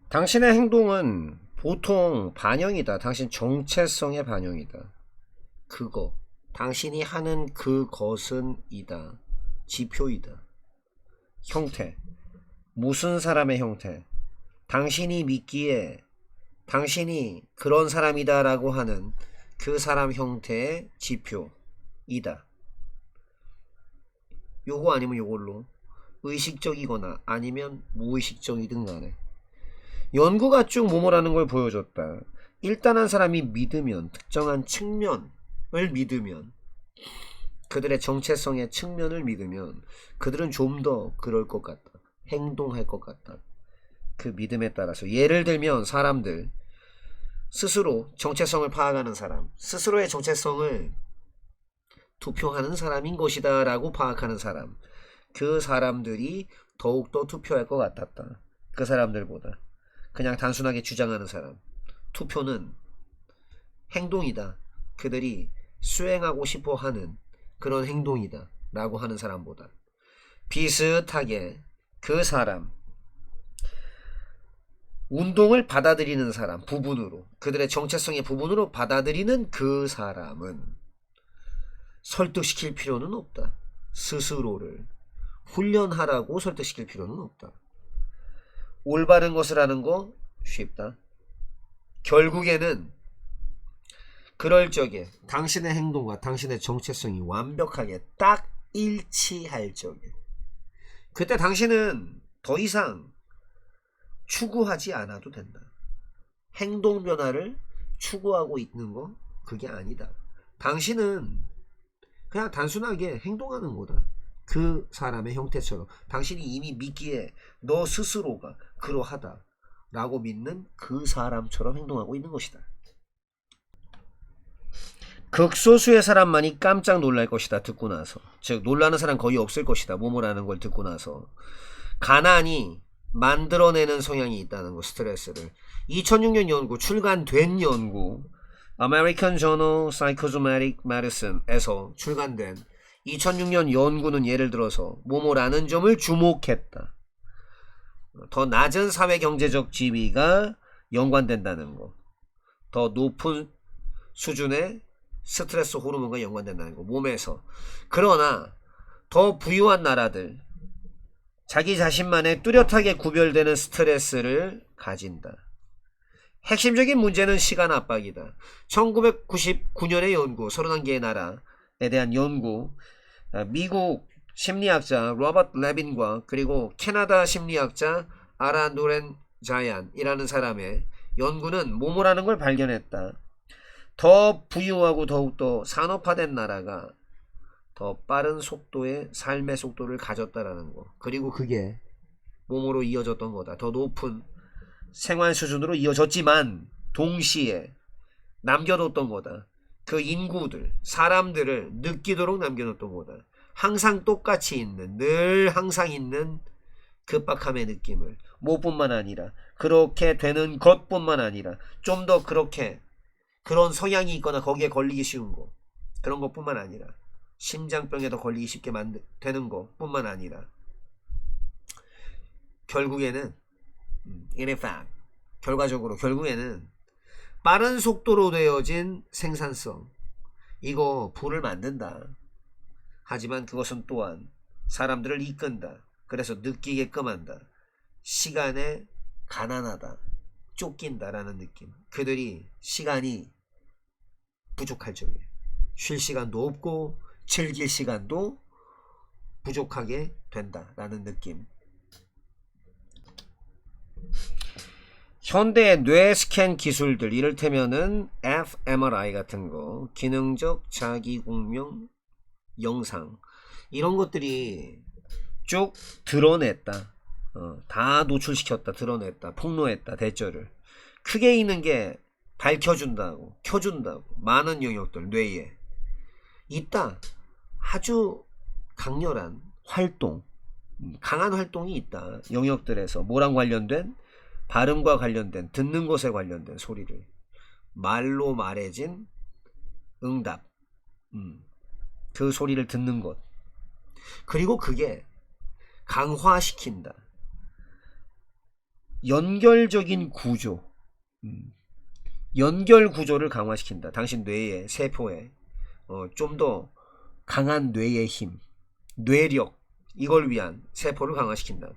당신의 행동은 보통 반영이다. 당신 정체성의 반영이다. 그거. 당신이 하는 그것은 이다. 지표이다. 형태. 무슨 사람의 형태. 당신이 믿기에 당신이 그런 사람이다 라고 하는 그 사람 형태의 지표이다. 요거 아니면 요걸로 의식적이거나 아니면 무의식적이든 간에 연구가 쭉 뭐뭐라는 걸 보여줬다. 일단 한 사람이 믿으면, 특정한 측면을 믿으면, 그들의 정체성의 측면을 믿으면 그들은 좀 더 그럴 것 같다. 행동할 것 같다. 그 믿음에 따라서 예를 들면 사람들 스스로 정체성을 파악하는 사람, 스스로의 정체성을 투표하는 사람인 것이다 라고 파악하는 사람, 그 사람들이 더욱더 투표할 것 같았다. 그 사람들보다 그냥 단순하게 주장하는 사람. 투표는 행동이다. 그들이 수행하고 싶어 하는 그런 행동이다. 라고 하는 사람보다 비슷하게 그 사람, 운동을 받아들이는 사람, 부분으로, 그들의 정체성의 부분으로 받아들이는 그 사람은 설득시킬 필요는 없다. 스스로를 훈련하라고 설득시킬 필요는 없다. 올바른 것을 하는 거 쉽다. 결국에는 그럴 적에 당신의 행동과 당신의 정체성이 완벽하게 딱 일치할 적에 그때 당신은 더 이상 추구하지 않아도 된다. 행동 변화를 추구하고 있는 거 그게 아니다. 당신은 그냥 단순하게 행동하는 거다. 그 사람의 형태처럼 당신이 이미 믿기에 너 스스로가 그러하다 라고 믿는 그 사람처럼 행동하고 있는 것이다. 극소수의 사람만이 깜짝 놀랄 것이다. 듣고 나서. 즉 놀라는 사람 거의 없을 것이다. 뭐뭐라는 걸 듣고 나서. 가난이 만들어내는 성향이 있다는 거. 스트레스를. 2006년 연구, 출간된 연구, American Journal Psychosomatic Medicine에서 출간된 2006년 연구는 예를 들어서 뭐뭐라는 점을 주목했다. 더 낮은 사회경제적 지위가 연관된다는 거. 더 높은 수준의 스트레스 호르몬과 연관된다는 거. 몸에서. 그러나 더 부유한 나라들, 자기 자신만의 뚜렷하게 구별되는 스트레스를 가진다. 핵심적인 문제는 시간 압박이다. 1999년의 연구, 31개의 나라에 대한 연구, 미국 심리학자 로버트 레빈과 그리고 캐나다 심리학자 아라 노렌 자얀이라는 사람의 연구는 뭐뭐라는 걸 발견했다. 더 부유하고 더욱더 산업화된 나라가 더 빠른 속도의 삶의 속도를 가졌다라는 거. 그리고 그게 뭐뭐로 이어졌던 거다. 더 높은 생활 수준으로 이어졌지만 동시에 남겨뒀던 거다. 그 인구들, 사람들을 느끼도록 남겨뒀던 거다. 항상 똑같이 있는, 늘 항상 있는 급박함의 느낌을. 뭐뿐만 아니라 그렇게 되는 것뿐만 아니라 좀 더 그렇게 그런 성향이 있거나 거기에 걸리기 쉬운 거, 그런 것뿐만 아니라 심장병에도 걸리기 쉽게 되는 것뿐만 아니라 결국에는 in fact 결과적으로 결국에는 빠른 속도로 되어진 생산성, 이거 불을 만든다. 하지만 그것은 또한 사람들을 이끈다. 그래서 느끼게끔 한다. 시간에 가난하다, 쫓긴다라는 느낌. 그들이 시간이 부족할 적에 쉴 시간도 없고 즐길 시간도 부족하게 된다라는 느낌. 현대의 뇌 스캔 기술들, 이를테면은 fMRI 같은 거, 기능적 자기공명 영상, 이런 것들이 쭉 드러냈다. 다 노출시켰다, 드러냈다, 폭로했다, 대절을. 크게 있는 게 밝혀준다고, 켜준다고. 많은 영역들, 뇌에 있다. 아주 강렬한 활동, 강한 활동이 있다. 영역들에서 뭐랑 관련된? 발음과 관련된, 듣는 것에 관련된 소리를 말로 말해진 응답, 그 소리를 듣는 것. 그리고 그게 강화시킨다. 연결적인 구조, 연결 구조를 강화시킨다. 당신 뇌의 세포에 좀 더 강한 뇌의 힘, 뇌력, 이걸 위한 세포를 강화시킨다.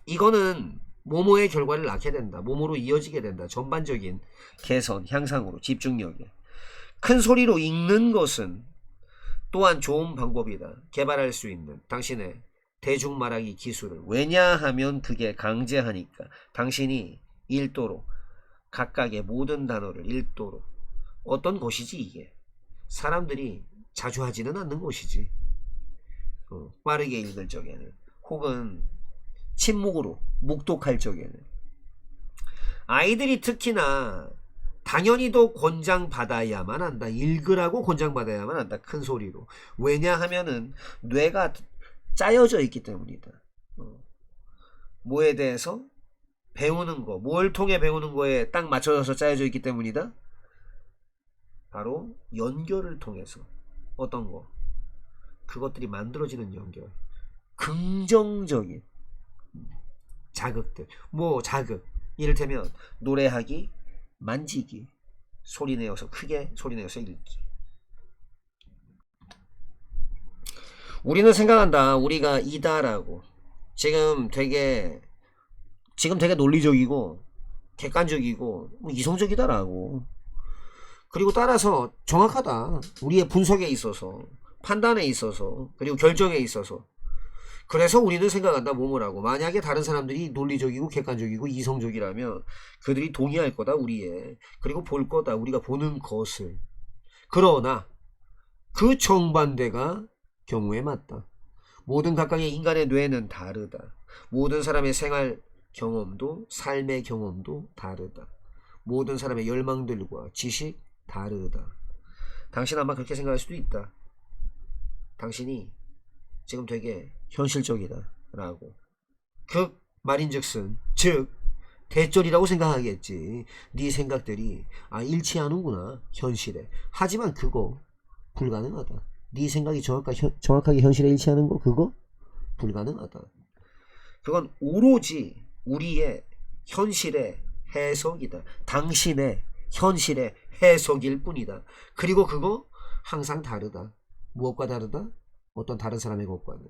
이거는 모모의 결과를 낳게 된다. 모모로 이어지게 된다. 전반적인 개선, 향상으로, 집중력에. 큰 소리로 읽는 것은 또한 좋은 방법이다. 개발할 수 있는 당신의 대중말하기 기술을. 왜냐하면 그게 강제하니까. 당신이 1도로 각각의 모든 단어를 1도로. 어떤 것이지 이게? 사람들이 자주 하지는 않는 것이지. 빠르게 읽을 적에는. 혹은 침묵으로 묵독할 적에는. 아이들이 특히나 당연히도 권장받아야만 한다. 읽으라고 권장받아야만 한다. 큰 소리로. 왜냐하면은 뇌가 짜여져 있기 때문이다. 뭐에 대해서? 배우는 거. 뭘 통해 배우는 거에 딱 맞춰져서 짜여져 있기 때문이다. 바로 연결을 통해서. 어떤 거? 그것들이 만들어지는 연결. 긍정적인 자극들. 뭐 자극. 이를테면 노래하기, 만지기, 소리내어서 크게 소리내어서 읽기. 우리는 생각한다. 우리가 이다라고. 지금 되게 논리적이고 객관적이고 이성적이다라고. 그리고 따라서 정확하다. 우리의 분석에 있어서, 판단에 있어서, 그리고 결정에 있어서. 그래서 우리는 생각한다. 뭐뭐라고. 만약에 다른 사람들이 논리적이고 객관적이고 이성적이라면 그들이 동의할 거다. 우리의. 그리고 볼 거다. 우리가 보는 것을. 그러나 그 정반대가 경우에 맞다. 모든 각각의 인간의 뇌는 다르다. 모든 사람의 생활 경험도, 삶의 경험도 다르다. 모든 사람의 열망들과 지식 다르다. 당신 아마 그렇게 생각할 수도 있다. 당신이 지금 되게 현실적이다 라고. 그 말인즉슨 즉 대절이라고 생각하겠지. 네 생각들이 일치하는구나 현실에. 하지만 그거 불가능하다. 네 생각이 정확하게 현실에 일치하는 거 그거 불가능하다. 그건 오로지 우리의 현실의 해석이다. 당신의 현실의 해석일 뿐이다. 그리고 그거 항상 다르다. 무엇과 다르다? 어떤 다른 사람의 것과는.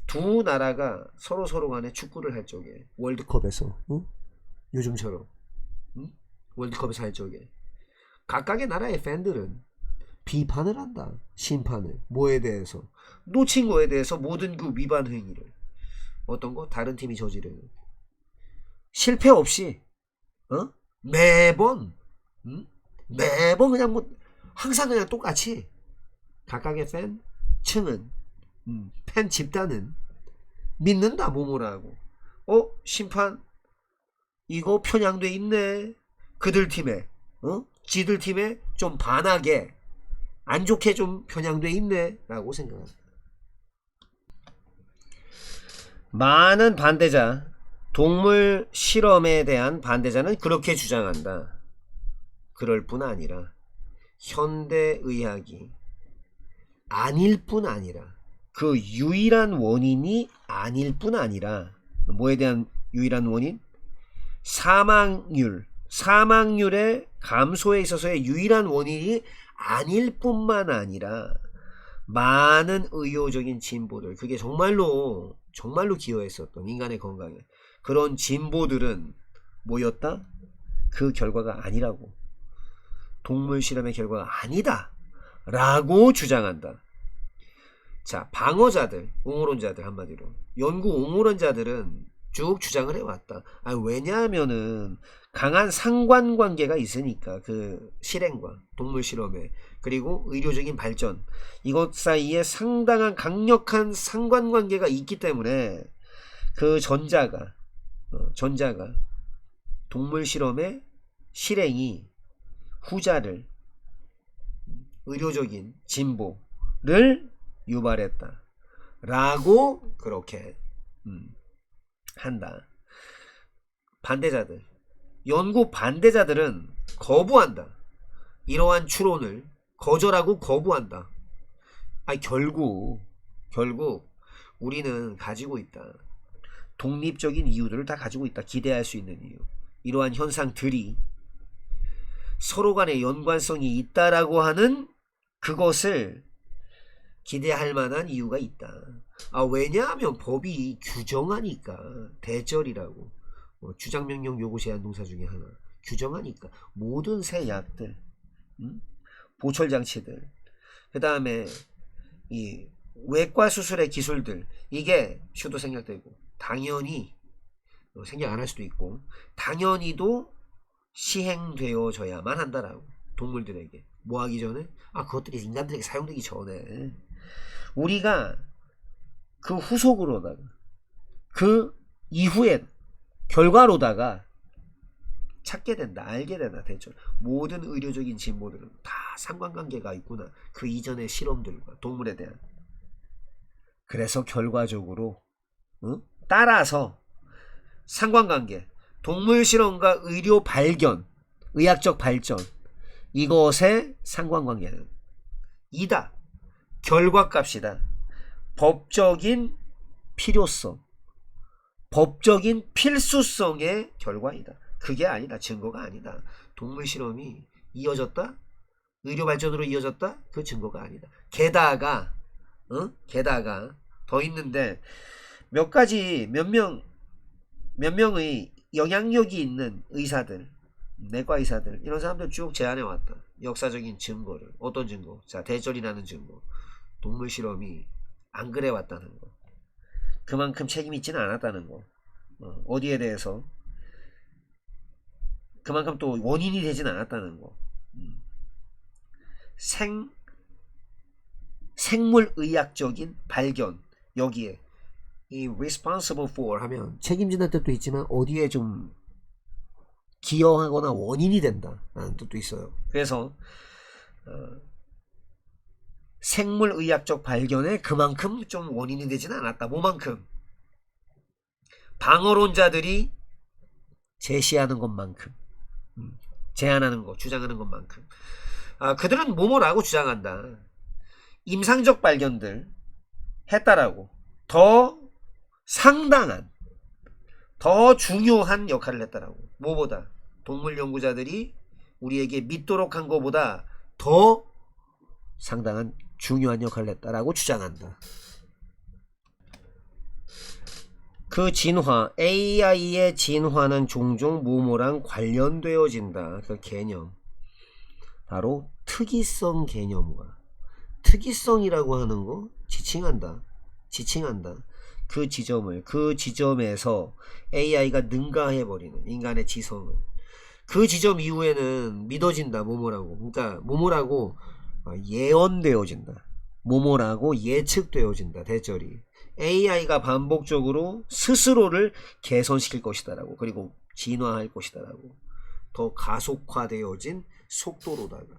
두 나라가 서로 간에 축구를 할 적에 월드컵에서 요즘처럼 월드컵에서 할 적에 각각의 나라의 팬들은 비판을 한다. 심판을. 뭐에 대해서? 놓친 거에 대해서 모든 그 위반 행위를. 어떤 거? 다른 팀이 저지르는. 실패 없이 매번 그냥 항상 그냥 똑같이 각각의 팬 층은 팬 집단은 믿는다. 뭐뭐라고. 심판 이거 편향돼 있네. 그들 팀에 지들 팀에 좀 반하게 안 좋게 좀 편향돼 있네 라고 생각합니다. 많은 반대자, 동물 실험에 대한 반대자는 그렇게 주장한다. 그럴 뿐 아니라 현대의학이 아닐 뿐 아니라 그 유일한 원인이 아닐 뿐 아니라 뭐에 대한 유일한 원인? 사망률의 감소에 있어서의 유일한 원인이 아닐 뿐만 아니라 많은 의료적인 진보들, 그게 정말로 기여했었던 인간의 건강에 그런 진보들은 뭐였다? 그 결과가 아니라고. 동물 실험의 결과가 아니다 라고 주장한다. 자, 방어자들, 옹호론자들, 한마디로 연구 옹호론자들은 쭉 주장을 해왔다. 왜냐하면은 강한 상관관계가 있으니까 그 실행과 동물 실험에, 그리고 의료적인 발전, 이것 사이에 상당한 강력한 상관관계가 있기 때문에 그 전자가 동물 실험의 실행이 후자를 의료적인 진보를 유발했다 라고 그렇게 한다. 반대자들, 연구 반대자들은 거부한다. 이러한 추론을 거절하고 거부한다. 결국 우리는 가지고 있다. 독립적인 이유들을 다 가지고 있다. 기대할 수 있는 이유. 이러한 현상들이 서로 간의 연관성이 있다라고 하는 그것을 기대할 만한 이유가 있다. 왜냐하면 법이 규정하니까. 대절이라고. 주장명령 요구 제한 동사 중에 하나. 규정하니까. 모든 새 약들, 보철장치들, 그 다음에 이 외과 수술의 기술들, 이게 슈도 생략되고, 당연히 생략 안 할 수도 있고, 당연히도 시행되어져야만 한다라고. 동물들에게. 뭐 하기 전에? 그것들이 인간들에게 사용되기 전에. 우리가 그 후속으로다가, 그 이후에 결과로다가 찾게 된다, 알게 된다. 대체 모든 의료적인 진보들은 다 상관관계가 있구나. 그 이전의 실험들과 동물에 대한. 그래서 결과적으로 따라서 상관관계, 동물 실험과 의료 발견, 의학적 발전, 이것의 상관관계는 이다. 결과값이다. 법적인 필요성, 법적인 필수성의 결과이다. 그게 아니다. 증거가 아니다. 동물 실험이 이어졌다? 의료 발전으로 이어졌다? 그 증거가 아니다. 게다가 더 있는데, 몇 가지, 몇 명의 영향력이 있는 의사들, 내과 의사들, 이런 사람들 쭉 제안해 왔다. 역사적인 증거를. 어떤 증거? 자, 대절이라는 증거. 동물 실험이 안 그래 왔다는 거. 그만큼 책임 있지는 않았다는 거. 어디에 대해서 그만큼 또 원인이 되진 않았다는 거. 생물의학적인 발견. 여기에 이 responsible for 하면 책임진다는 뜻도 있지만 어디에 좀 기여하거나 원인이 된다 라는 뜻도 있어요. 그래서 생물의학적 발견에 그만큼 좀 원인이 되지는 않았다. 뭐만큼? 방어론자들이 제시하는 것만큼, 제안하는 것, 주장하는 것만큼. 그들은 뭐뭐라고 주장한다. 임상적 발견들 했다라고. 더 상당한, 더 중요한 역할을 했다라고. 뭐보다? 동물 연구자들이 우리에게 믿도록 한 것보다 더 상당한 중요한 역할을 했다라고 주장한다. 그 진화, AI의 진화는 종종 뭐뭐랑 관련되어진다. 그 개념. 바로 특이성 개념과. 특이성이라고 하는 거 지칭한다. 그 지점에서 AI가 능가해버리는 인간의 지성을. 그 지점 이후에는 믿어진다. 뭐뭐라고. 그러니까 뭐뭐라고 예언되어진다. 뭐뭐라고 예측되어진다. 대절이. AI가 반복적으로 스스로를 개선시킬 것이다라고. 그리고 진화할 것이다라고. 더 가속화되어진 속도로다가.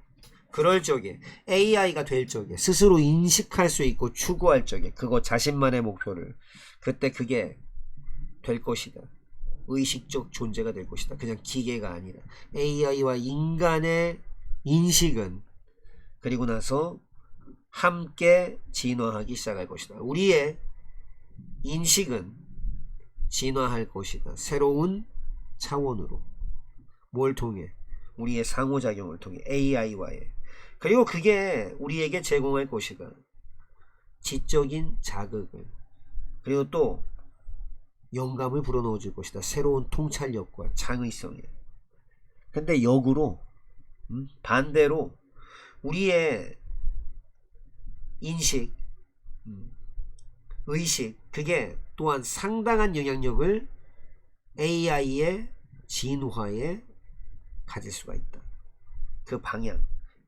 그럴 적에 AI가 될 적에 스스로 인식할 수 있고 추구할 적에 그거 자신만의 목표를 그때 그게 될 것이다. 의식적 존재가 될 것이다. 그냥 기계가 아니라 AI와 인간의 인식은 그리고 나서 함께 진화하기 시작할 것이다. 우리의 인식은 진화할 것이다. 새로운 차원으로. 뭘 통해? 우리의 상호작용을 통해 AI와의. 그리고 그게 우리에게 제공할 것이다. 지적인 자극을. 그리고 또 영감을 불어넣어 줄 것이다. 새로운 통찰력과 창의성에. 근데 역으로 반대로 우리의 인식, 의식, 그게 또한 상당한 영향력을 AI의 진화에 가질 수가 있다. 그 방향,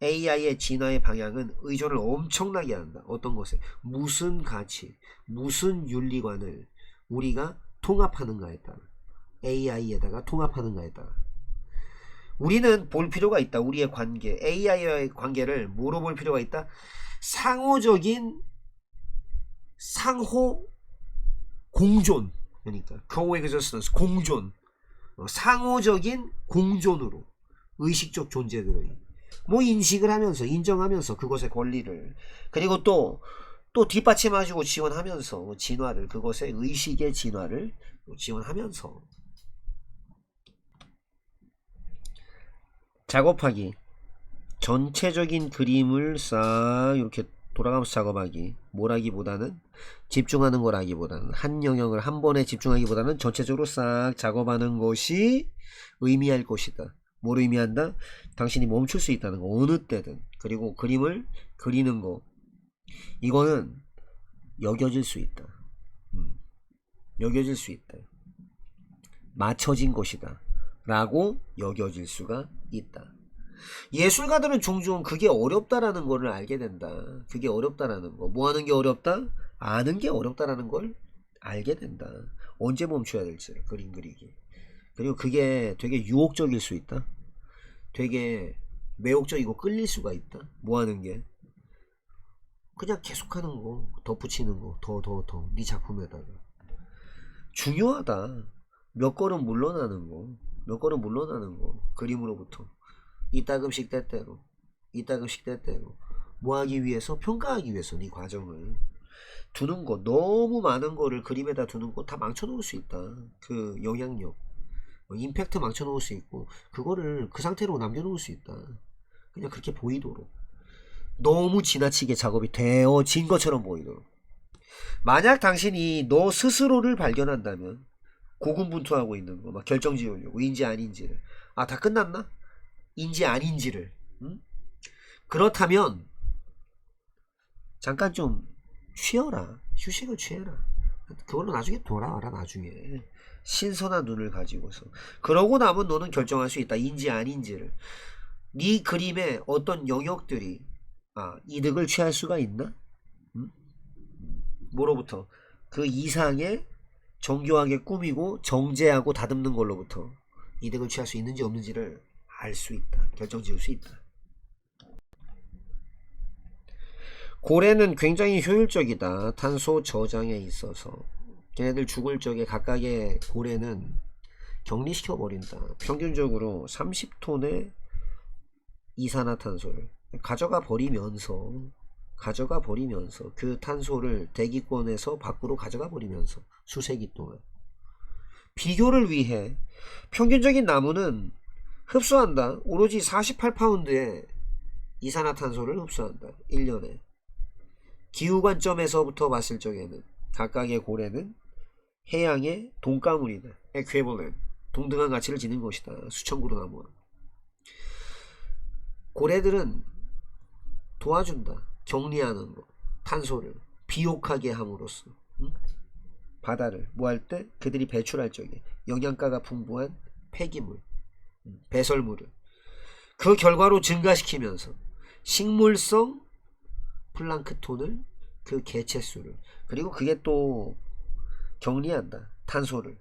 AI의 진화의 방향은 의존을 엄청나게 한다. 어떤 것에? 무슨 가치, 무슨 윤리관을 우리가 통합하는가에 따라. AI에다가 통합하는가에 따라. 우리는 볼 필요가 있다. 우리의 관계, AI와의 관계를 뭐로 볼 필요가 있다? 상호적인 상호 공존. 그러니까 coexistence, 공존. 상호적인 공존으로 의식적 존재들의 뭐 인식을 하면서 인정하면서 그것의 권리를 그리고 또 뒷받침해주고 지원하면서 진화를 그것의 의식의 진화를 지원하면서 작업하기. 전체적인 그림을 싹 이렇게 돌아가면서 작업하기. 뭘 하기보다는 집중하는 걸 하기보다는 한 영역을 한 번에 집중하기보다는 전체적으로 싹 작업하는 것이 의미할 것이다. 뭘 의미한다? 당신이 멈출 수 있다는 거. 어느 때든. 그리고 그림을 그리는 거. 이거는 여겨질 수 있다. 여겨질 수 있다. 맞춰진 것이다. 라고 여겨질 수가 있다. 예술가들은 종종 그게 어렵다라는 거를 알게 된다. 그게 어렵다라는 거. 뭐 하는 게 어렵다? 아는 게 어렵다라는 걸 알게 된다. 언제 멈춰야 될지 그림 그리기. 그리고 그게 되게 유혹적일 수 있다. 되게 매혹적이고 끌릴 수가 있다. 뭐 하는 게? 그냥 계속하는 거. 덧붙이는 거. 더. 네 작품에다가. 중요하다. 몇 걸음 물러나는 거. 몇 걸음 물러나는 거. 그림으로부터. 이따금씩 때때로 뭐 하기 위해서? 평가하기 위해서 네 과정을 두는 거. 너무 많은 거를 그림에다 두는 거 다 망쳐놓을 수 있다. 그 영향력 임팩트 망쳐놓을 수 있고 그거를 그 상태로 남겨놓을 수 있다. 그냥 그렇게 보이도록 너무 지나치게 작업이 되어진 것처럼 보이도록. 만약 당신이 너 스스로를 발견한다면 고군분투하고 있는 거 막 결정 지으려고 인지 아닌지를 다 끝났나? 인지 아닌지를 그렇다면 잠깐 좀 쉬어라. 휴식을 취해라. 그걸로 나중에 돌아와라. 나중에 신선한 눈을 가지고서. 그러고 나면 너는 결정할 수 있다. 인지 아닌지를. 네 그림의 어떤 영역들이 이득을 취할 수가 있나? 뭐로부터? 그 이상의 정교하게 꾸미고 정제하고 다듬는 걸로부터 이득을 취할 수 있는지 없는지를 알 수 있다. 결정 지을 수 있다. 고래는 굉장히 효율적이다. 탄소 저장에 있어서. 걔네들 죽을 적에 각각의 고래는 격리시켜 버린다. 평균적으로 30톤의 이산화탄소를 가져가 버리면서 그 탄소를 대기권에서 밖으로 가져가 버리면서 수세기 동안. 비교를 위해 평균적인 나무는 흡수한다. 오로지 48파운드의 이산화탄소를 흡수한다. 1년에. 기후 관점에서부터 봤을 적에는 각각의 고래는 해양의 돈가물이다. equivalent. 동등한 가치를 지닌 것이다. 수천 그루 나무와. 고래들은 도와준다. 격리하는 거. 탄소를 비옥하게 함으로써. 바다를 뭐 할 때? 그들이 배출할 적에 영양가가 풍부한 폐기물, 배설물을 그 결과로 증가시키면서 식물성 플랑크톤을 그 개체수를 그리고 그게 또 격리한다. 탄소를.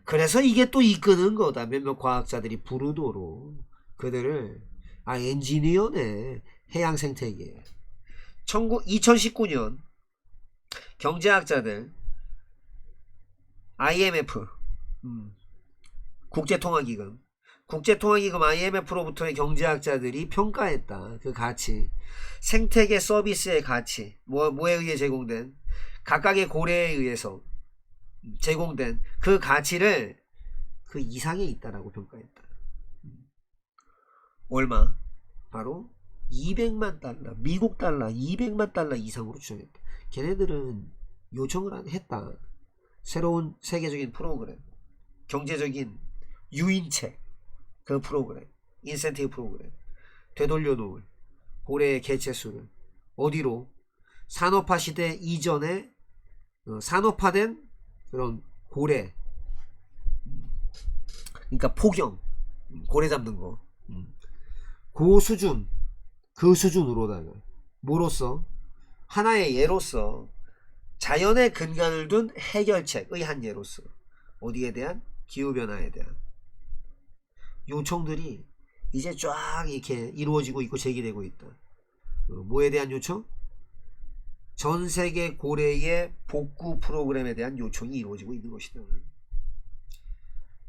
그래서 이게 또 이끄는 거다. 몇몇 과학자들이 부르도록 그들을 엔지니어네. 해양 생태계. 2019년 경제학자들 IMF 국제통화기금 IMF로부터의 경제학자들이 평가했다. 그 가치. 생태계 서비스의 가치. 뭐에 의해 제공된? 각각의 고래에 의해서 제공된 그 가치를 그 이상에 있다라고 평가했다. 얼마? 바로 200만 달러. 미국 달러 200만 달러 이상으로 추정했다. 걔네들은 요청을 했다. 새로운 세계적인 프로그램. 경제적인 유인책. 그 프로그램. 인센티브 프로그램. 되돌려 놓을 고래의 개체수를 어디로? 산업화 시대 이전에 산업화된 그런 고래. 그러니까 포경. 고래 잡는 거. 그 수준으로다가 뭐로써? 하나의 예로서 자연의 근간을 둔 해결책의 한 예로서 어디에 대한? 기후변화에 대한 요청들이 이제 쫙 이렇게 이루어지고 있고 제기되고 있다. 뭐에 대한 요청? 전세계 고래의 복구 프로그램에 대한 요청이 이루어지고 있는 것이다.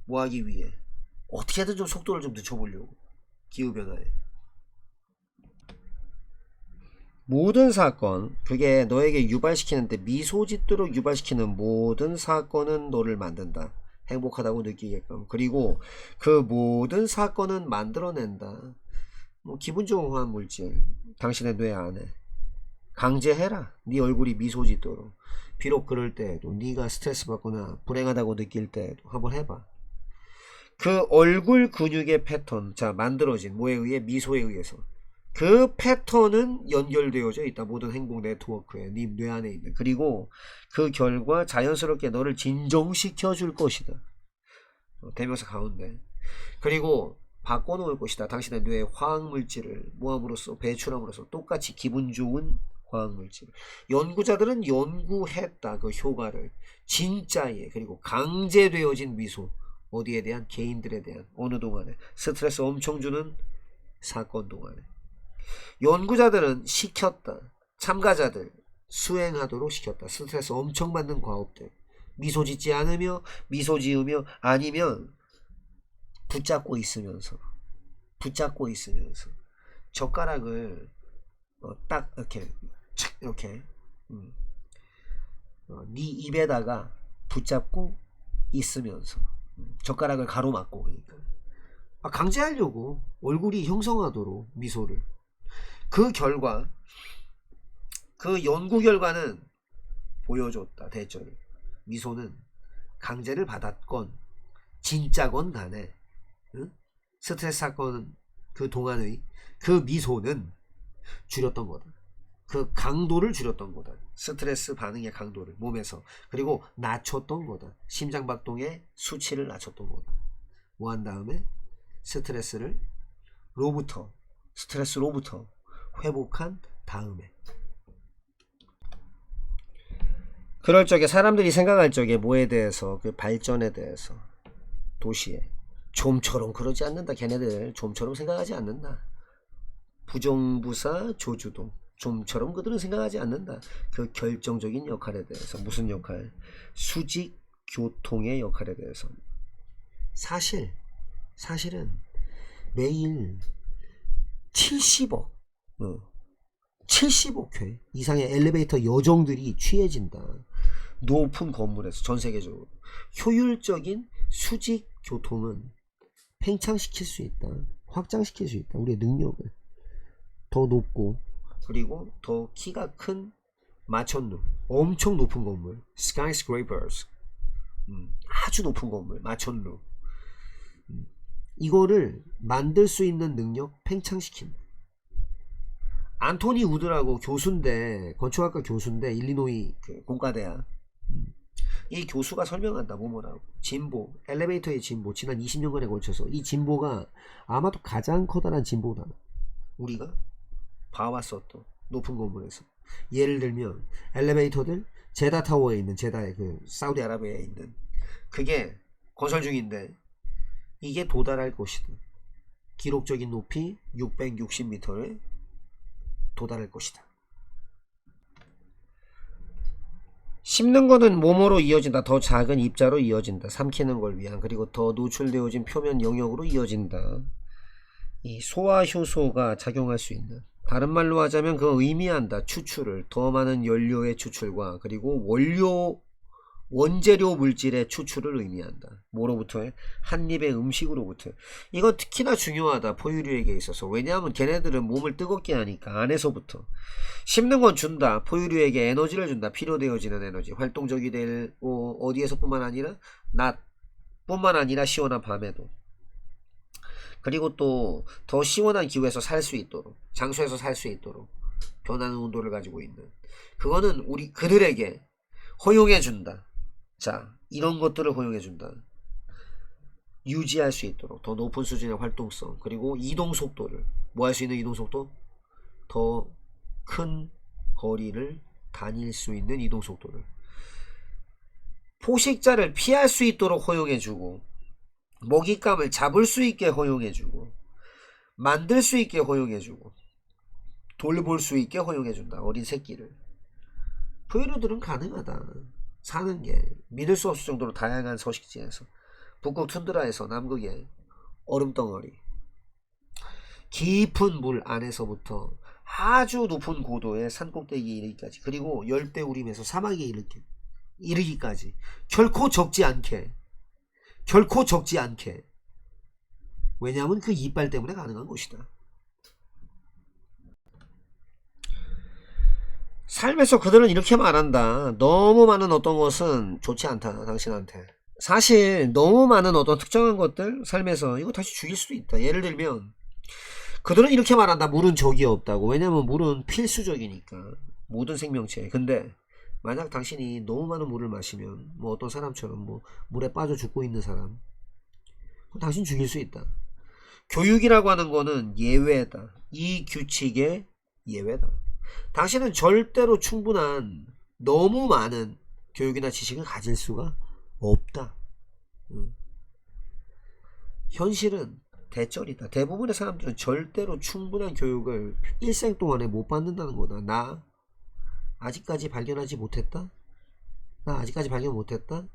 뭐 하기 위해? 어떻게든 좀 속도를 좀 늦춰보려고. 기후변화에. 모든 사건, 그게 너에게 유발시키는데 미소 짓도록 유발시키는 모든 사건은 너를 만든다. 행복하다고 느끼게끔. 그리고 그 모든 사건은 만들어낸다. 뭐 기분 좋은 화학 물질 당신의 뇌 안에 강제해라. 네 얼굴이 미소 짓도록. 비록 그럴 때에도 네가 스트레스 받거나 불행하다고 느낄 때에도 한번 해봐. 그 얼굴 근육의 패턴, 자, 만들어진 뭐에 의해? 미소에 의해서. 그 패턴은 연결되어져 있다. 모든 행복 네트워크에 네 뇌 안에 있는. 그리고 그 결과 자연스럽게 너를 진정시켜 줄 것이다. 대명사 가운데. 그리고 바꿔놓을 것이다. 당신의 뇌의 화학물질을 모함으로써 배출함으로써 똑같이 기분 좋은 화학물질. 연구자들은 연구했다. 그 효과를. 진짜에. 그리고 강제되어진 미소. 어디에 대한? 개인들에 대한. 어느 동안에? 스트레스 엄청 주는 사건 동안에. 연구자들은 시켰다. 참가자들 수행하도록 시켰다. 스트레스 엄청 받는 과업들. 미소 짓지 않으며, 미소 지으며, 아니면 붙잡고 있으면서 젓가락을 딱 이렇게 이렇게 네 입에다가 붙잡고 있으면서 젓가락을 가로막고. 그러니까 강제하려고 얼굴이 형성하도록 미소를. 그 결과, 그 연구 결과는 보여줬다. 대절을. 미소는 강제를 받았건 진짜건 간에 스트레스 사건 그 동안의 그 미소는 줄였던 거다. 그 강도를 줄였던 거다. 스트레스 반응의 강도를 몸에서. 그리고 낮췄던 거다. 심장박동의 수치를 낮췄던 거다. 뭐 한 다음에? 스트레스로부터 회복한 다음에. 그럴 적에 사람들이 생각할 적에 뭐에 대해서? 그 발전에 대해서. 도시에. 좀처럼 그러지 않는다. 걔네들 좀처럼 생각하지 않는다. 부정부사 조주동. 좀처럼 그들은 생각하지 않는다. 그 결정적인 역할에 대해서. 무슨 역할? 수직 교통의 역할에 대해서. 사실은 매일 70억 70억 회 이상의 엘리베이터 여정들이 취해진다. 높은 건물에서. 전세계적으로 효율적인 수직 교통은 팽창시킬 수 있다. 확장시킬 수 있다. 우리의 능력을 더 높고, 그리고 더 키가 큰 마천루, 엄청 높은 건물, skyscrapers, 아주 높은 건물, 마천루, 이거를 만들 수 있는 능력 팽창시킨다. 안토니 우드라고 교수인데, 건축학과 교수인데, 일리노이 그 공과대학. 이 교수가 설명한다. 뭐라고? 진보, 엘리베이터의 진보. 지난 20년간에 걸쳐서 이 진보가 아마도 가장 커다란 진보다. 우리가 봐왔었던 높은 건물에서. 예를 들면 엘리베이터들, 제다타워에 있는, 제다의 그 사우디아라비아에 있는, 그게 건설 중인데 이게 도달할 것이다. 기록적인 높이 660m에 도달할 것이다. 씹는 거는 몸으로 이어진다. 더 작은 입자로 이어진다. 삼키는 걸 위한. 그리고 더 노출되어진 표면 영역으로 이어진다. 이 소화 효소가 작용할 수 있는. 다른 말로 하자면 그 의미한다. 추출을. 더 많은 연료의 추출과, 그리고 원재료 물질의 추출을 의미한다. 뭐로부터요? 한 입의 음식으로부터. 이건 특히나 중요하다. 포유류에게 있어서. 왜냐하면 걔네들은 몸을 뜨겁게 하니까 안에서부터. 씹는 건 준다. 포유류에게 에너지를 준다. 필요되어지는 에너지. 활동적이 되고, 어디에서뿐만 아니라 낮뿐만 아니라 시원한 밤에도. 그리고 또 더 시원한 기후에서 살 수 있도록, 장소에서 살 수 있도록 변하는 온도를 가지고 있는. 그거는 우리 그들에게 허용해 준다. 자, 이런 것들을 허용해 준다. 유지할 수 있도록 더 높은 수준의 활동성, 그리고 이동 속도를. 뭐 할 수 있는 이동 속도? 더 큰 거리를 다닐 수 있는 이동 속도를. 포식자를 피할 수 있도록 허용해 주고, 먹잇감을 잡을 수 있게 허용해 주고, 만들 수 있게 허용해 주고, 돌볼 수 있게 허용해 준다. 어린 새끼를. 포유류들은 가능하다. 사는 게 믿을 수 없을 정도로 다양한 서식지에서, 북극 툰드라에서 남극의 얼음덩어리, 깊은 물 안에서부터 아주 높은 고도의 산꼭대기에 이르기까지, 그리고 열대우림에서 사막에 이르기까지 결코 적지 않게, 왜냐하면 그 이빨 때문에 가능한 것이다. 삶에서 그들은 이렇게 말한다. 너무 많은 어떤 것은 좋지 않다, 당신한테. 사실 너무 많은 어떤 특정한 것들 삶에서 이거 다시 죽일 수도 있다. 예를 들면 그들은 이렇게 말한다. 물은 적이 없다고. 왜냐면 물은 필수적이니까, 모든 생명체에. 근데 만약 당신이 너무 많은 물을 마시면, 뭐 어떤 사람처럼 뭐 물에 빠져 죽고 있는 사람, 그럼 당신 죽일 수 있다. 교육이라고 하는 거는 예외다. 이 규칙의 예외다. 당신은 절대로 충분한 너무 많은 교육이나 지식을 가질 수가 없다. 현실은 대절이다. 대부분의 사람들은 절대로 충분한 교육을 일생 동안에 못 받는다는 거다. 나 아직까지 발견하지 못했다? 나 아직까지 발견 못했다?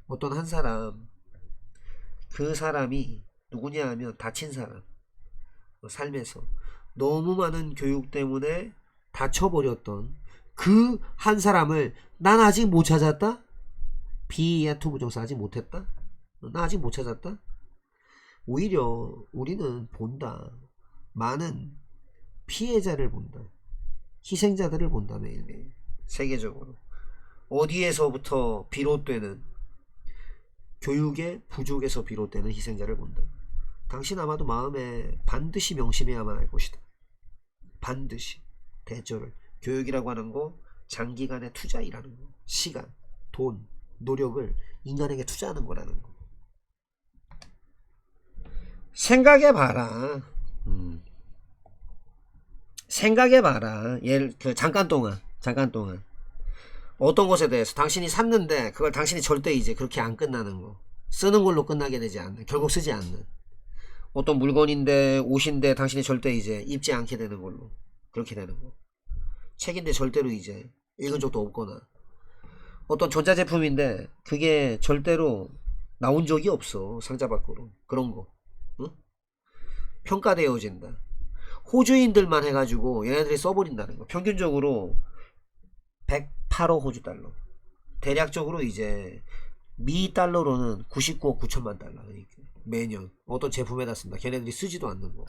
어떤 한 사람, 그 사람이 누구냐 하면 다친 사람, 삶에서 너무 많은 교육 때문에 다쳐버렸던 그 한 사람을 난 아직 못 찾았다? 비야투 부정사 아직 못했다? 나 아직 못 찾았다? 오히려 우리는 본다. 많은 피해자를 본다. 희생자들을 본다. 매일매일 세계적으로 어디에서부터 비롯되는, 교육의 부족에서 비롯되는 희생자를 본다. 당신 아마도 마음에 반드시 명심해야만 할 것이다. 반드시. 대절을. 교육이라고 하는 거 장기간의 투자이라는 거. 시간, 돈, 노력을 인간에게 투자하는 거라는 거. 생각해봐라. 생각해봐라. 잠깐 동안 어떤 것에 대해서 당신이 샀는데 그걸 당신이 절대 이제 그렇게 안 끝나는 거, 쓰는 걸로 끝나게 되지 않는, 결국 쓰지 않는 어떤 물건인데, 옷인데 당신이 절대 이제 입지 않게 되는 걸로 그렇게 되는 거. 책인데 절대로 이제 읽은 적도 없거나, 어떤 전자제품인데 그게 절대로 나온 적이 없어, 상자 밖으로. 그런 거. 응? 평가되어진다. 호주인들만 해가지고 얘네들이 써버린다는 거. 평균적으로 108억 호주 달러. 대략적으로 이제 미 달러로는 99억 9천만 달러. 매년 어떤 제품에다 쓴다. 걔네들이 쓰지도 않는 거.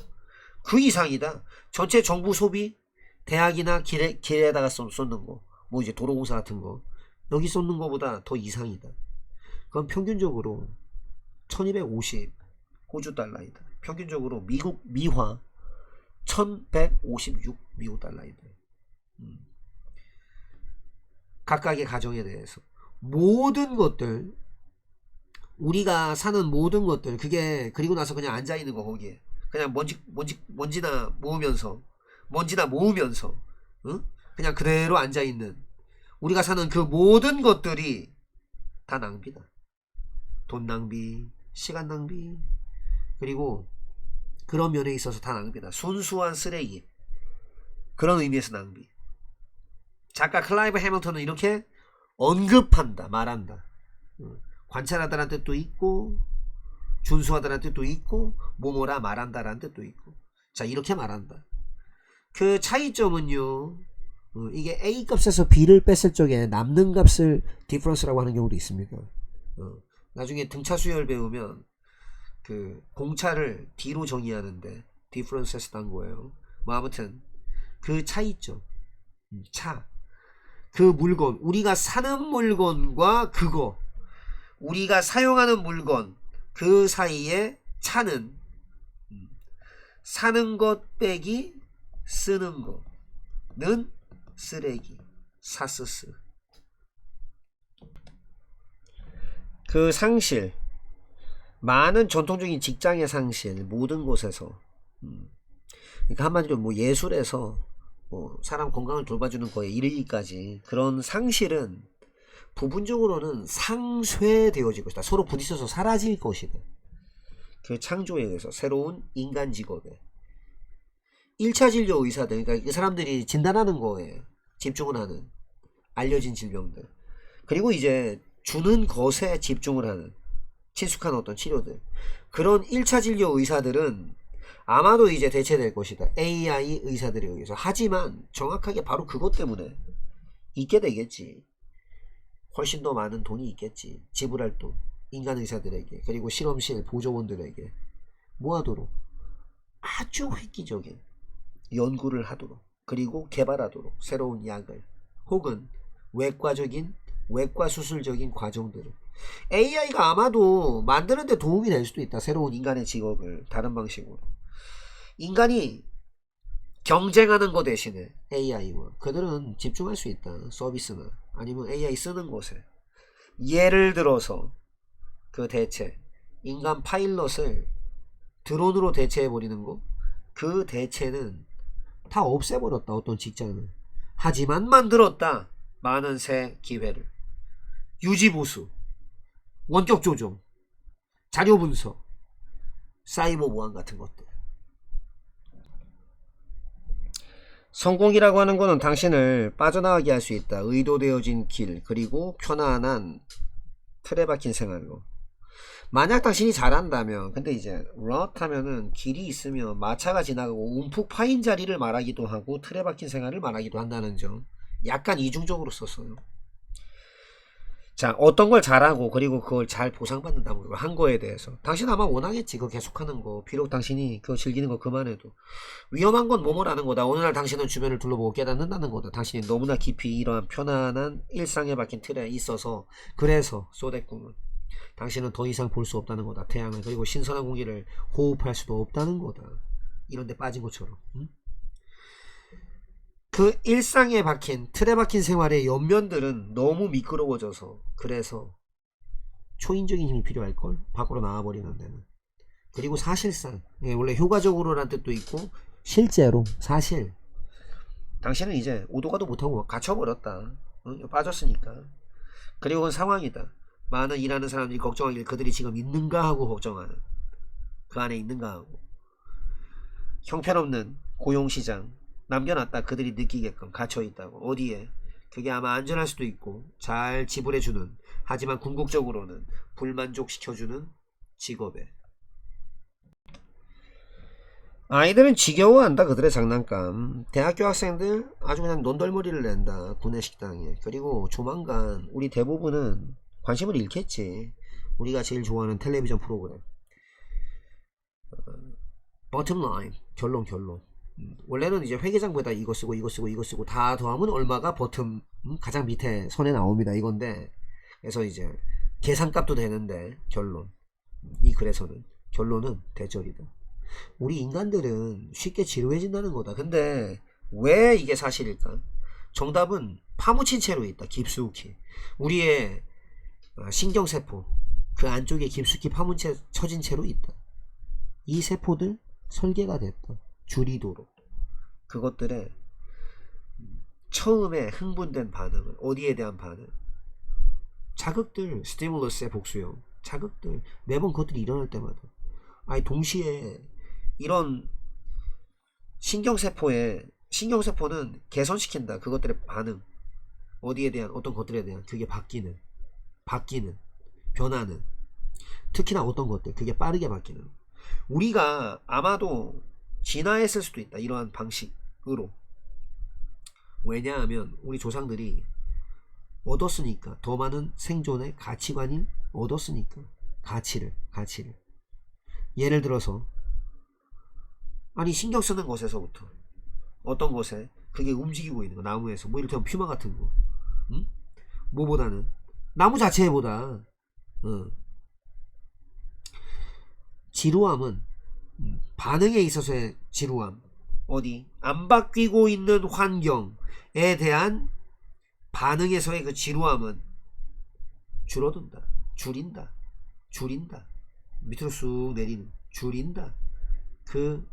그 이상이다. 전체 정부 소비, 대학이나 길에다가 쏟는 거, 뭐 이제 도로공사 같은 거, 여기 쏟는 거보다 더 이상이다. 그건 평균적으로 1250 호주 달러이다. 평균적으로 미화 1156 미국 달러이다. 각각의 가정에 대해서 모든 것들, 우리가 사는 모든 것들, 그게 그리고 나서 그냥 앉아있는 거, 거기에 그냥 먼지나 모으면서 응? 그냥 그대로 앉아있는, 우리가 사는 그 모든 것들이 다 낭비다. 돈 낭비, 시간 낭비, 그리고 그런 면에 있어서 다 낭비다. 순수한 쓰레기. 그런 의미에서 낭비. 작가 클라이브 해밀턴은 이렇게 언급한다, 말한다. 관찰하다라는 뜻도 있고, 준수하다라는 뜻도 있고, 뭐뭐라 말한다라는 뜻도 있고. 자, 이렇게 말한다. 그 차이점은요, 이게 A 값에서 B를 뺐을 적에 남는 값을 디퍼런스라고 하는 경우도 있습니다. 나중에 등차 수열 배우면 그 공차를 D로 정의하는데 디퍼런스에서 딴 거예요. 뭐 아무튼 그 차이점, 그 물건, 우리가 사는 물건과 그거, 우리가 사용하는 물건, 그 사이의 차는 사는 것 빼기 쓰는 거는 쓰레기, 사스스. 그 상실, 많은 전통적인 직장의 상실, 모든 곳에서, 그러니까 한마디로 뭐 예술에서 뭐 사람 건강을 돌봐주는 거에 이르기까지, 그런 상실은 부분적으로는 상쇄되어질 것이다. 서로 부딪혀서 사라질 것이다. 그 창조에 의해서 새로운 인간 직업에 1차 진료 의사들, 그러니까 이 사람들이 진단하는 거에 집중을 하는 알려진 질병들, 그리고 이제 주는 것에 집중을 하는 친숙한 어떤 치료들, 그런 1차 진료 의사들은 아마도 이제 대체될 것이다. AI 의사들에 의해서. 하지만 정확하게 바로 그것 때문에 있게 되겠지. 훨씬 더 많은 돈이 있겠지. 지불할 돈. 인간 의사들에게, 그리고 실험실 보조원들에게 모아도록 아주 획기적인 연구를 하도록, 그리고 개발하도록 새로운 약을, 혹은 외과 수술적인 과정들을 AI가 아마도 만드는데 도움이 될 수도 있다. 새로운 인간의 직업을 다른 방식으로. 인간이 경쟁하는 거 대신에 AI와 그들은 집중할 수 있다. 서비스나 아니면 AI 쓰는 곳에. 예를 들어서 그 대체, 인간 파일럿을 드론으로 대체해버리는 거, 그 대체는 다 없애버렸다. 어떤 직장을. 하지만 만들었다. 많은 새 기회를. 유지보수, 원격 조정, 자료 분석, 사이버 보안 같은 것들. 성공이라고 하는 것은 당신을 빠져나가게 할 수 있다. 의도되어진 길, 그리고 편안한 틀에 박힌 생활로. 만약 당신이 잘한다면, 근데 이제 럿 하면은 길이 있으면 마차가 지나가고 움푹 파인 자리를 말하기도 하고 틀에 박힌 생활을 말하기도 한다는 점. 약간 이중적으로 썼어요. 자, 어떤 걸 잘하고 그리고 그걸 잘 보상받는다고 한 거에 대해서 당신 아마 원하겠지. 그거 계속하는 거. 비록 당신이 그거 즐기는 거 그만해도 위험한 건 뭐뭐라는 거다. 어느 날 당신은 주변을 둘러보고 깨닫는다는 거다. 당신이 너무나 깊이 이러한 편안한 일상에 박힌 틀에 있어서, 그래서 쏘대꿈은 당신은 더 이상 볼 수 없다는 거다. 태양을. 그리고 신선한 공기를 호흡할 수도 없다는 거다. 이런데 빠진 것처럼. 응? 그 일상에 박힌, 틀에 박힌 생활의 옆면들은 너무 미끄러워져서, 그래서 초인적인 힘이 필요할걸? 밖으로 나와버리는 데는. 그리고 사실상, 원래 효과적으로란 뜻도 있고, 실제로, 사실 당신은 이제 오도가도 못하고 갇혀버렸다. 응? 빠졌으니까. 그리고 그건 상황이다. 많은 일하는 사람들이 걱정하길 그들이 지금 있는가 하고 걱정하는, 그 안에 있는가 하고. 형편없는 고용시장 남겨놨다. 그들이 느끼게끔 갇혀있다고. 어디에? 그게 아마 안전할 수도 있고 잘 지불해주는, 하지만 궁극적으로는 불만족시켜주는 직업에. 아이들은 지겨워한다. 그들의 장난감. 대학교 학생들 아주 그냥 논덜머리를 낸다. 구내식당에. 그리고 조만간 우리 대부분은 관심을 잃겠지. 우리가 제일 좋아하는 텔레비전 프로그램. bottom line, 결론. 원래는 이제 회계장부에다 이거 쓰고 이거 쓰고 이거 쓰고 다 더하면 얼마가 버텀, 가장 밑에 선에 나옵니다. 이건데, 그래서 이제 계산값도 되는데 이 글에서는 결론은 대절이다. 우리 인간들은 쉽게 지루해진다는 거다. 근데 왜 이게 사실일까? 정답은 파묻힌 채로 있다. 깊숙이 우리의 신경세포 그 안쪽에 깊숙이 처진 채로 있다. 이 세포들 설계가 됐다. 줄이도록. 그것들의 처음에 흥분된 반응은, 어디에 대한 반응? 자극들, 스티뮬러스의 복수형. 자극들, 매번 그것들이 일어날 때마다. 아니, 동시에 이런 신경세포는 개선시킨다. 그것들의 반응. 어디에 대한, 어떤 것들에 대한, 그게 바뀌는, 변하는. 특히나 어떤 것들, 그게 빠르게 바뀌는. 우리가 아마도 진화했을 수도 있다. 이러한 방식으로. 왜냐하면 우리 조상들이 얻었으니까. 더 많은 생존의 가치관을 얻었으니까. 가치를. 예를 들어서 아니, 신경 쓰는 것에서부터 어떤 것에 그게 움직이고 있는 거. 나무에서 뭐 이를테면 퓨마 같은 거. 응? 뭐보다는 나무 자체보다 지루함은, 반응에 있어서의 지루함, 어디 안 바뀌고 있는 환경에 대한 반응에서의 그 지루함은 줄어든다. 줄인다. 밑으로 쑥 내리는, 줄인다. 그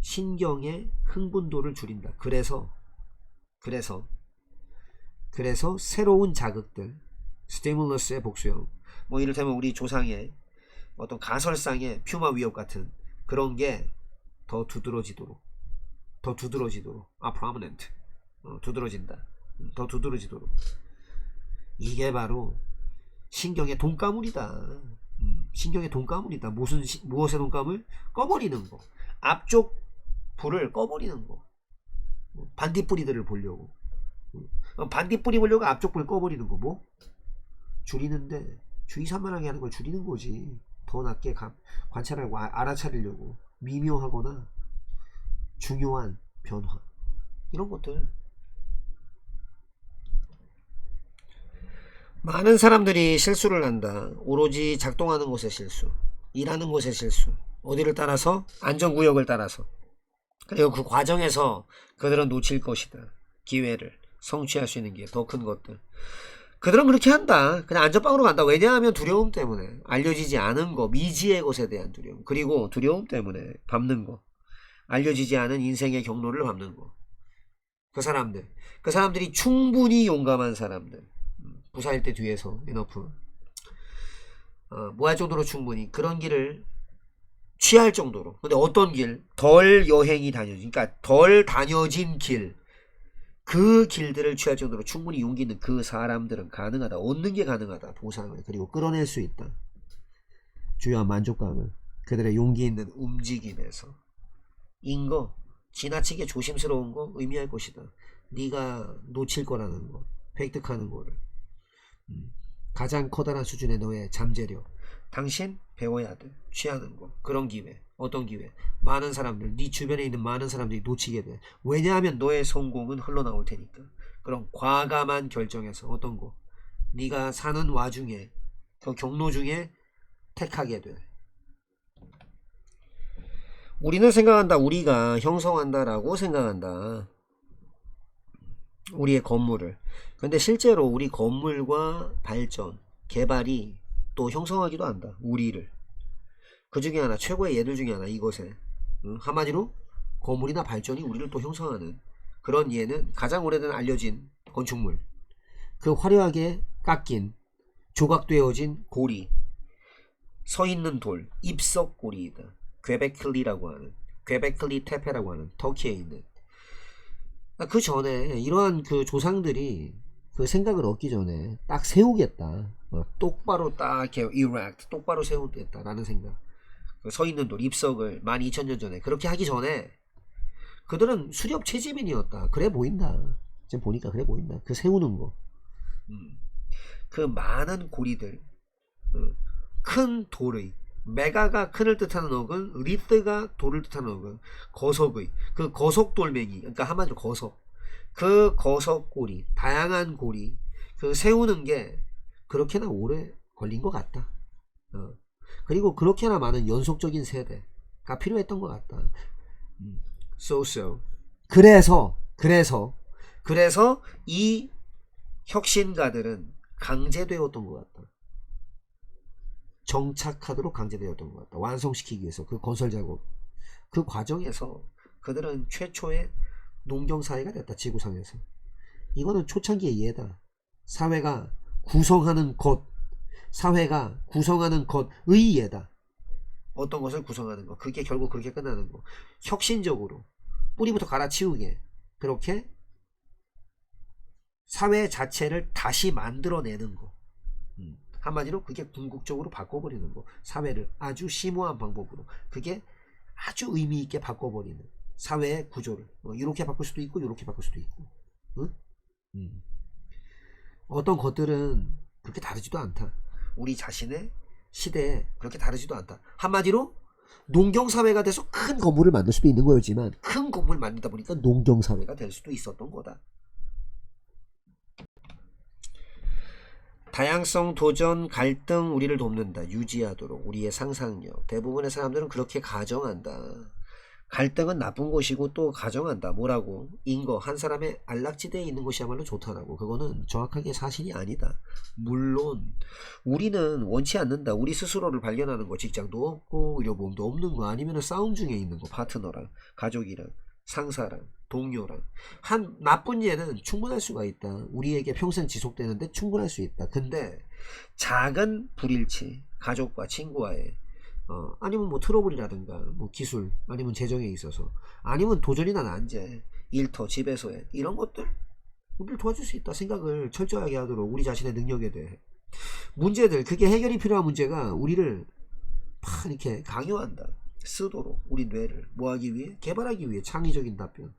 신경의 흥분도를 줄인다. 그래서 새로운 자극들, 스티뮬러스의 복수형, 뭐 이를테면 우리 조상의 어떤 가설상의 퓨마 위협 같은 그런 게 더 두드러지도록, prominent, 두드러진다. 더 두드러지도록. 이게 바로 신경의 돈가물이다. 무엇의 돈가물? 꺼버리는 거. 앞쪽 불을 꺼버리는 거. 반딧불이들을 보려고. 반딧불이 보려고 앞쪽 불 꺼버리는 거. 뭐? 줄이는데 주의 산만하게 하는 걸 줄이는 거지. 더 낮게 관찰하고 알아차리려고. 미묘하거나 중요한 변화, 이런 것들. 많은 사람들이 실수를 한다. 오로지 작동하는 곳의 실수, 일하는 곳의 실수, 어디를 따라서? 안전구역을 따라서. 그리고 그 과정에서 그들은 놓칠 것이다. 기회를 성취할 수 있는 게 더 큰 것들. 그들은 그렇게 한다. 그냥 안전빵으로 간다. 왜냐하면 두려움 때문에. 알려지지 않은 거, 미지의 것에 대한 두려움. 그리고 두려움 때문에 밟는 거. 알려지지 않은 인생의 경로를 밟는 거. 그 사람들이 충분히 용감한 사람들. 부사일 때 뒤에서 인어프. 뭐 할 정도로 충분히 그런 길을 취할 정도로. 근데 어떤 길? 덜 여행이 다녀진, 그러니까 덜 다녀진 길. 그 길들을 취할 정도로 충분히 용기 있는 그 사람들은 가능하다. 얻는 게 가능하다. 보상을. 그리고 끌어낼 수 있다. 주요한 만족감을 그들의 용기 있는 움직임에서. 인거, 지나치게 조심스러운 거 의미할 것이다. 네가 놓칠 거라는 거, 획득하는 거를. 가장 커다란 수준의 너의 잠재력. 당신 배워야 돼. 취하는 거. 그런 기회. 어떤 기회? 많은 사람들, 네 주변에 있는 많은 사람들이 놓치게 돼. 왜냐하면 너의 성공은 흘러나올 테니까. 그런 과감한 결정에서 어떤 거? 네가 사는 와중에, 그 경로 중에 택하게 돼. 우리는 생각한다. 우리가 형성한다라고 생각한다. 우리의 건물을. 근데 실제로 우리 건물과 발전, 개발이 또 형성하기도 한다. 우리를. 그 중에 하나, 최고의 예들 중에 하나, 이것에. 한마디로 건물이나 발전이 우리를 또 형성하는 그런 예는 가장 오래된 알려진 건축물. 그 화려하게 깎인, 조각되어진 고리, 서 있는 돌, 입석고리이다. 괭베클리라고 하는, 괭베클리 테페라고 하는 터키에 있는. 그 전에 이러한 그 조상들이 그 생각을 얻기 전에 딱 세우겠다. 똑바로 딱 이렇게 erect, 똑바로 세우겠다라는 생각. 서 있는 돌, 입석을 12,000년 전에 그렇게 하기 전에 그들은 수렵 채집인이었다. 그래 보인다. 지금 보니까 그래 보인다. 그 세우는 거. 그 많은 고리들, 큰 돌의, 메가가 큰을 뜻하는 어근, 리트가 돌을 뜻하는 어근, 거석의, 그 거석돌멩이, 그러니까 한마디로 거석, 그 거석고리, 다양한 고리, 그 세우는 게 그렇게나 오래 걸린 것 같다. 그리고 그렇게나 많은 연속적인 세대가 필요했던 것 같다. 그래서 이 혁신가들은 강제되었던 것 같다. 정착하도록 강제되었던 것 같다. 완성시키기 위해서 그 건설 작업, 그 과정에서 그들은 최초의 농경사회가 됐다. 지구상에서. 이거는 초창기의 예다. 사회가 구성하는 것의 예다. 어떤 것을 구성하는 것, 그게 결국 그렇게 끝나는 거. 혁신적으로 뿌리부터 갈아치우게, 그렇게 사회 자체를 다시 만들어내는 거. 한마디로 그게 궁극적으로 바꿔버리는 거. 사회를 아주 심오한 방법으로. 그게 아주 의미있게 바꿔버리는 사회의 구조를. 이렇게 바꿀 수도 있고 이렇게 바꿀 수도 있고. 어떤 것들은 그렇게 다르지도 않다. 우리 자신의 시대에 그렇게 다르지도 않다. 한마디로 농경사회가 돼서 큰 건물을 만들 수도 있는 거였지만 큰 건물을 만들다 보니까 농경사회가 될 수도 있었던 거다. 다양성, 도전, 갈등, 우리를 돕는다. 유지하도록 우리의 상상력. 대부분의 사람들은 그렇게 가정한다. 갈등은 나쁜 것이고 또 가정한다. 뭐라고? 인거, 한 사람의 안락지대에 있는 것이야말로 좋다라고. 그거는 정확하게 사실이 아니다. 물론 우리는 원치 않는다. 우리 스스로를 발견하는 거. 직장도 없고 의료보험도 없는 거, 아니면 싸움 중에 있는 거. 파트너랑, 가족이랑, 상사랑, 동료랑. 한 나쁜 예는 충분할 수가 있다. 우리에게 평생 지속되는데 충분할 수 있다. 근데 작은 불일치, 가족과 친구와의 아니면 뭐 트러블이라든가 뭐 기술, 아니면 재정에 있어서, 아니면 도전이나 난제, 일터, 집에서의 이런 것들 우리를 도와줄 수 있다. 생각을 철저하게 하도록 우리 자신의 능력에 대해. 문제들, 그게 해결이 필요한 문제가 우리를 막 이렇게 강요한다. 쓰도록 우리 뇌를 뭐 하기 위해? 개발하기 위해. 창의적인 답변.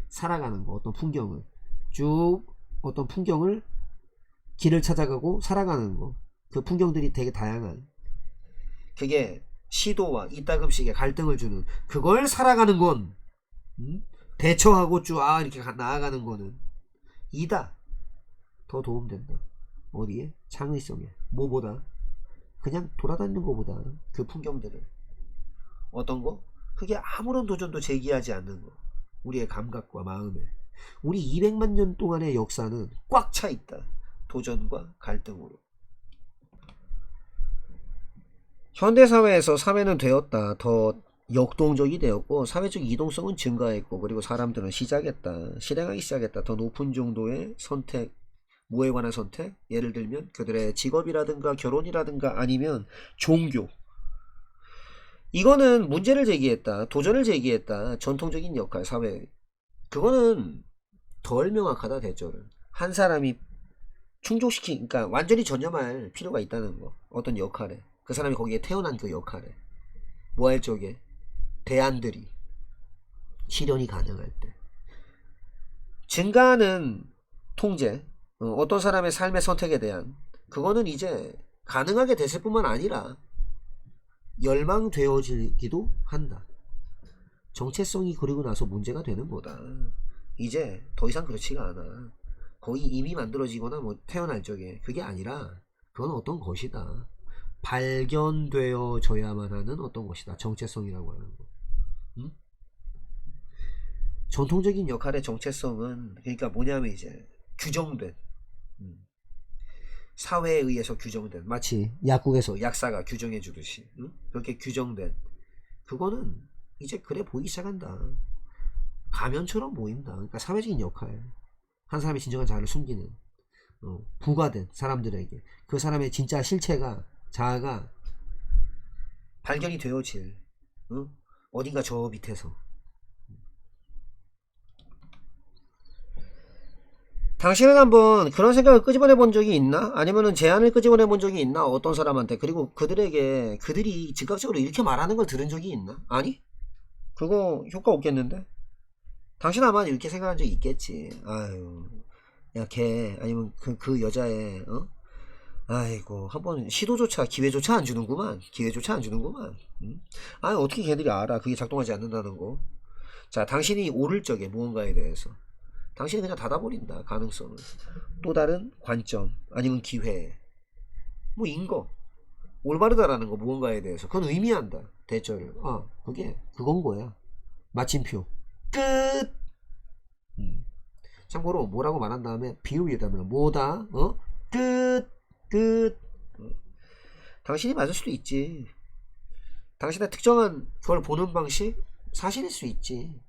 살아가는 거, 어떤 풍경을 쭉, 어떤 풍경을 길을 찾아가고 살아가는 거, 그 풍경들이 되게 다양한, 그게 시도와 이따금씩의 갈등을 주는, 그걸 살아가는 건 대처하고 쭉 이렇게 나아가는 거는 이다. 더 도움된다. 어디에? 창의성에. 뭐보다? 그냥 돌아다니는 것보다 그 풍경들을, 어떤 거? 그게 아무런 도전도 제기하지 않는 거. 우리의 감각과 마음에. 우리 200만 년 동안의 역사는 꽉 차 있다. 도전과 갈등으로. 현대사회에서 사회는 되었다. 더 역동적이 되었고 사회적 이동성은 증가했고, 그리고 사람들은 실행하기 시작했다. 더 높은 정도의 선택, 뭐에 관한 선택? 예를 들면 그들의 직업이라든가 결혼이라든가 아니면 종교. 이거는 문제를 제기했다. 도전을 제기했다. 전통적인 역할, 사회. 그거는 덜 명확하다. 대절은 한 사람이 그러니까 완전히 전념할 필요가 있다는 거. 어떤 역할에, 그 사람이 거기에 태어난 그 역할에 뭐 할 적에 대안들이 실현이 가능할 때 증가하는 통제, 어떤 사람의 삶의 선택에 대한, 그거는 이제 가능하게 됐을 뿐만 아니라 열망되어지기도 한다. 정체성이 그리고 나서 문제가 되는 거다. 이제 더 이상 그렇지가 않아. 거의 이미 만들어지거나 뭐 태어날 적에 그게 아니라 그건 어떤 것이다. 발견되어져야만 하는 어떤 것이다. 정체성이라고 하는 거. 전통적인 역할의 정체성은 그러니까 뭐냐면 이제 규정된, 사회에 의해서 규정된, 마치 약국에서 약사가 규정해 주듯이 그렇게 규정된, 그거는 이제 그래 보이기 시작한다. 가면처럼 보인다. 그러니까 사회적인 역할, 한 사람의 진정한 자아를 숨기는, 부과된 사람들에게 그 사람의 진짜 실체가, 자아가 발견이 되어질, 어딘가 저 밑에서. 당신은 한번 그런 생각을 끄집어내 본 적이 있나? 아니면은 제안을 끄집어내 본 적이 있나? 어떤 사람한테. 그리고 그들에게, 그들이 즉각적으로 이렇게 말하는 걸 들은 적이 있나? 아니? 그거 효과 없겠는데? 당신 아마 이렇게 생각한 적이 있겠지. 아유, 야, 걔, 아니면 그 여자애, 아이고, 한번 시도조차, 기회조차 안 주는구만. 기회조차 안 주는구만. 아니, 어떻게 걔들이 알아? 그게 작동하지 않는다는 거. 자, 당신이 오를 적에 무언가에 대해서 당신이 그냥 닫아버린다. 가능성을. 또 다른 관점, 아니면 기회, 뭐 인거, 올바르다라는 거, 무언가에 대해서 그건 의미한다. 대절을. 그게 그건 거야. 마침표. 끝. 참고로 뭐라고 말한 다음에 비읍이 하면 뭐다? 끝. 당신이 맞을 수도 있지. 당신의 특정한 그걸 보는 방식 사실일 수 있지.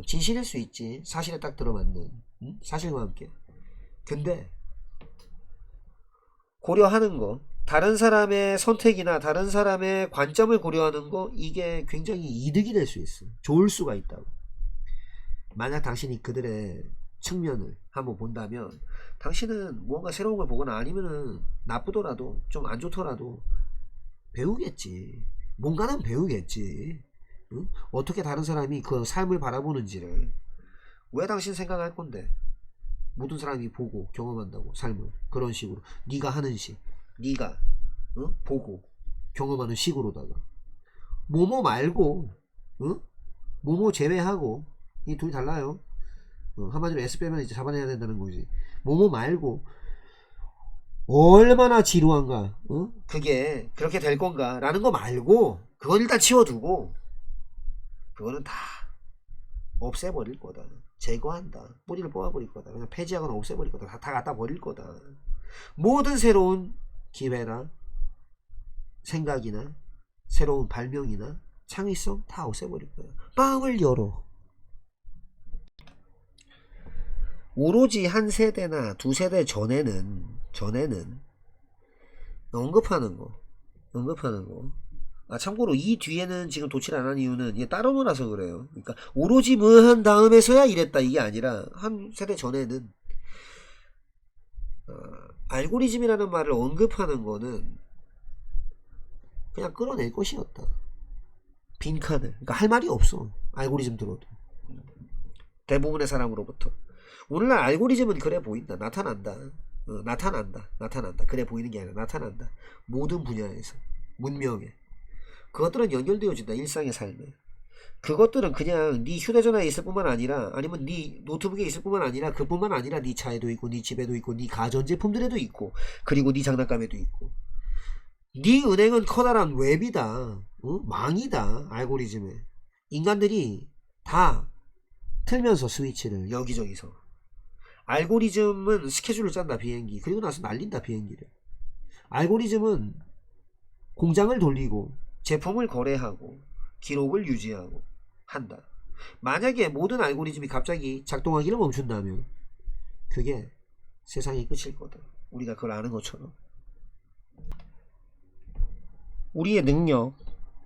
진실일 수 있지. 사실에 딱 들어맞는, 사실과 함께. 근데 고려하는 거, 다른 사람의 선택이나 다른 사람의 관점을 고려하는 거, 이게 굉장히 이득이 될 수 있어. 좋을 수가 있다고. 만약 당신이 그들의 측면을 한번 본다면 당신은 무언가 새로운 걸 보거나 아니면은 나쁘더라도 좀 안 좋더라도 배우겠지. 뭔가는 배우겠지. 어떻게 다른 사람이 그 삶을 바라보는지를 왜 당신 생각할 건데. 모든 사람이 보고 경험한다고, 삶을. 그런 식으로 네가 하는 식, 네가 보고 경험하는 식으로다가 뭐뭐 말고, 뭐뭐 제외하고, 이 둘이 달라요. 한마디로 S 빼면 이제 잡아내야 된다는 거지. 뭐뭐 말고 얼마나 지루한가, 그게 그렇게 될 건가 라는 거 말고, 그건 일단 치워두고, 그거는 다 없애버릴 거다. 제거한다. 뿌리를 뽑아버릴 거다. 그냥 폐지하거나 없애버릴 거다. 다 갖다 버릴 거다. 모든 새로운 기회나 생각이나 새로운 발명이나 창의성 다 없애버릴 거야. 빵을 열어. 오로지 한 세대나 두 세대 전에는 언급하는 거. 참고로 이 뒤에는 지금 도치를 안 한 이유는 얘 따로 놀아서 그래요. 그러니까 오로지 뭐 한 다음에서야 이랬다, 이게 아니라 한 세대 전에는 알고리즘이라는 말을 언급하는 거는 그냥 끌어낼 것이었다. 빈칸을. 그러니까 할 말이 없어. 알고리즘 들어도. 대부분의 사람으로부터. 오늘날 알고리즘은 그래 보인다. 나타난다. 나타난다. 그래 보이는 게 아니라 나타난다. 모든 분야에서. 문명에. 그것들은 연결되어진다. 일상의 삶에. 그것들은 그냥 네 휴대전화에 있을 뿐만 아니라, 아니면 네 노트북에 있을 뿐만 아니라, 그뿐만 아니라 네 차에도 있고, 네 집에도 있고, 네 가전제품들에도 있고, 그리고 네 장난감에도 있고. 네 은행은 커다란 웹이다. 망이다. 알고리즘에. 인간들이 다 틀면서 스위치를 여기저기서. 알고리즘은 스케줄을 짠다. 비행기. 그리고 나서 날린다. 비행기를. 알고리즘은 공장을 돌리고 제품을 거래하고 기록을 유지하고 한다. 만약에 모든 알고리즘이 갑자기 작동하기를 멈춘다면 그게 세상의 끝일 거다. 우리가 그걸 아는 것처럼. 우리의 능력,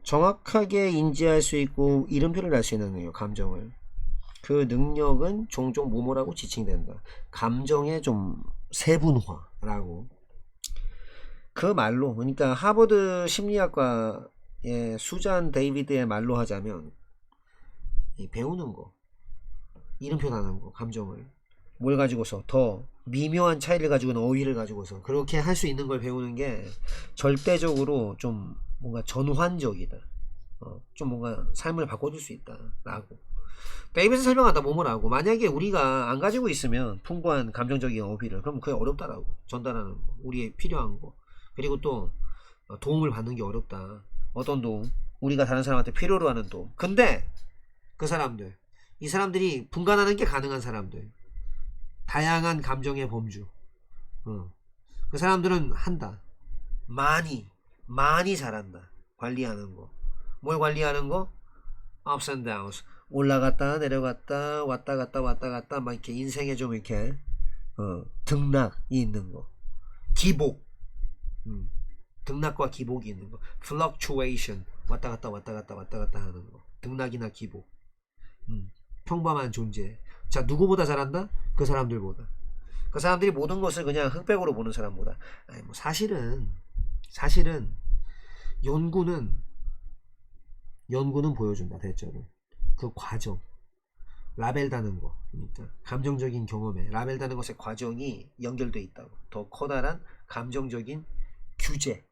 정확하게 인지할 수 있고 이름표를 알 수 있는 능력, 감정을. 그 능력은 종종 뭐뭐라고 지칭된다. 감정의 좀 세분화라고. 그 말로, 그러니까 하버드 심리학과의 수잔 데이비드의 말로 하자면, 배우는 거, 이름표 나는 거, 감정을 뭘 가지고서 더 미묘한 차이를 가지고는 어휘를 가지고서 그렇게 할 수 있는 걸 배우는 게 절대적으로 좀 뭔가 전환적이다. 좀 뭔가 삶을 바꿔줄 수 있다 라고 데이비드 설명한다. 뭐뭐라고. 만약에 우리가 안 가지고 있으면 풍부한 감정적인 어휘를, 그럼 그게 어렵다라고. 전달하는 거, 우리의 필요한 거. 그리고 또 도움을 받는 게 어렵다. 어떤 도움? 우리가 다른 사람한테 필요로 하는 도움. 근데 그 사람들, 이 사람들이 분간하는 게 가능한 사람들, 다양한 감정의 범주, 그 사람들은 한다. 많이 잘한다. 관리하는 거. 뭘 관리하는 거? ups and downs. 올라갔다 내려갔다 왔다 갔다 막 이렇게 인생에 좀 이렇게 등락이 있는 거. 기복. 등락과 기복이 있는 거. fluctuation. 왔다 갔다 하는 거. 등락이나 기복. 평범한 존재. 자, 누구보다 잘한다? 그 사람들보다. 그 사람들이 모든 것을 그냥 흑백으로 보는 사람보다. 아니, 뭐 사실은 연구는 보여준다. 대체로 그 과정, 라벨 다는 거, 그러니까 감정적인 경험에 라벨 다는 것의 과정이 연결돼 있다고. 더 커다란 감정적인 규제,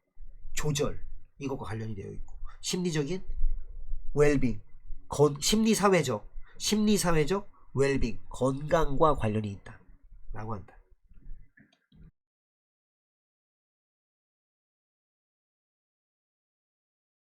조절, 이것과 관련이 되어 있고, 심리적인 웰빙, 심리사회적 웰빙, 건강과 관련이 있다 라고 한다.